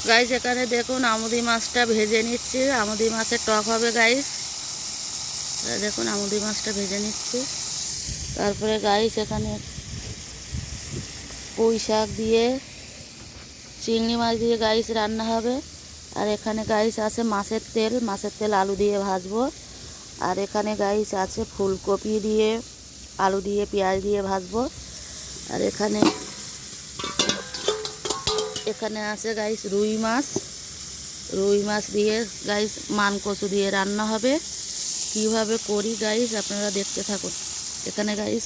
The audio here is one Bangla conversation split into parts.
গাইস এখানে দেখুন আমুদি মাছটা ভেজে নিচ্ছি। আমুদি মাছের টক হবে গাইস। দেখুন আমুদি মাছটা ভেজে নিচ্ছি। তারপরে গাইস এখানে পুঁই শাক দিয়ে চিংড়ি মাছ দিয়ে গাইস রান্না হবে। আর এখানে গাইস আছে মাছের তেল আলু দিয়ে ভাজবো। আর এখানে গাইস আছে ফুলকপি দিয়ে আলু দিয়ে পেঁয়াজ দিয়ে ভাজবো। আর এখানে আছে গাইস রুই মাছ দিয়ে গাইস মান কচু দিয়ে রান্না হবে। কিভাবে করি গাইস আপনারা দেখতে থাকুন। এখানে গাইস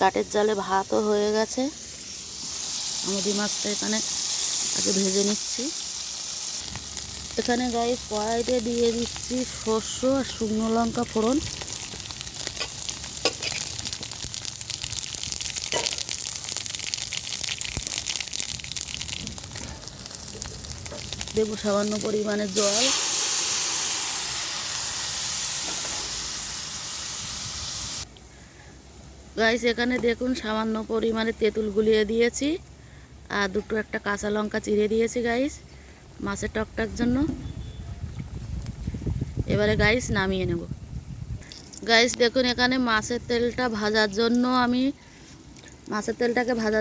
কাঠের জালে ভাতও হয়ে গেছে। আমুদি মাছটা এখানে আগে ভেজে নিচ্ছি। এখানে গাইস কড়াইতে দিয়ে দিচ্ছি সর্ষ আর শুকনো লঙ্কা ফোড়ন। দেবো সামান্য পরিমাণে জল। গাইস এখানে দেখুন সামান্য পরিমাণে তেঁতুল গুলিয়ে দিয়েছি আর একটা কাঁচা লঙ্কা চিড়ে দিয়েছি গাইস মাছের টকটার জন্য। এবারে গাইস নামিয়ে নেব। গাইস দেখুন এখানে মাছের তেলটাকে ভাজার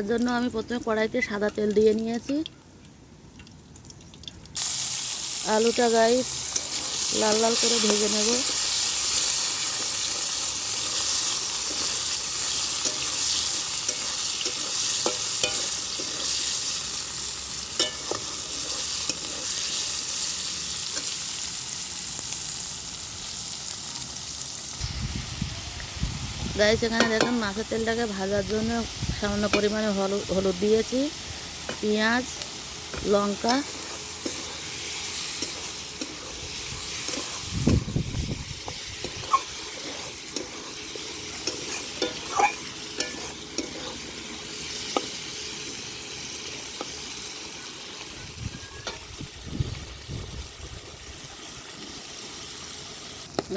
জন্য আমি প্রথমে কড়াইতে সাদা তেল দিয়ে নিয়েছি। আলুটা গাইস লাল লাল করে ভেজে নেব। গাইস এখানে দেখুন মাছের তেলটাকে ভাজার জন্য সামান্য পরিমাণে হলুদ দিয়েছি, পেঁয়াজ, লঙ্কা,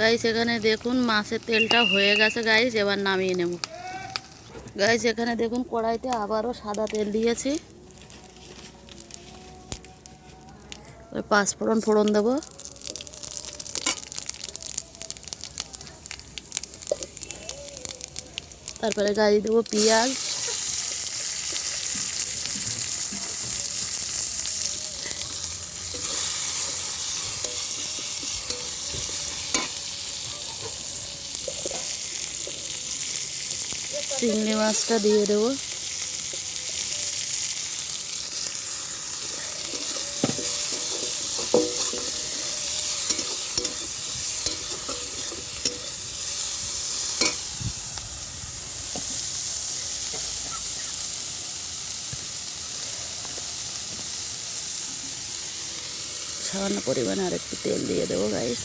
গাইস এখানে দেখুন মাছের তেলটা হয়ে গেছে গাইস। এবার নামিয়ে নেব। গাইস এখানে দেখুন কড়াইতে আবারও সাদা তেল দিয়েছি। পাঁচফোড়ন ফোড়ন দেবো। তারপরে গাইস দেবো পেঁয়াজ, চিংড়ি মাছটা দিয়ে দেবো। সামান্য পরিমাণে আরেকটু তেল দিয়ে দেবো গাইস।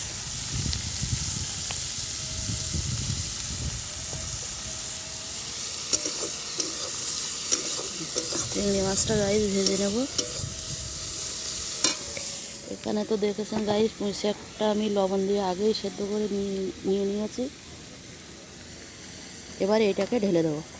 চিংড়ি মাছটা গাইস ভেজে নেব। এখানে তো দেখেছেন গাইস পুঁই শাকটা আমি লবণ দিয়ে আগেই সেদ্ধ করে নিয়ে নিয়েছি। এবার এটাকে ঢেলে দেবো।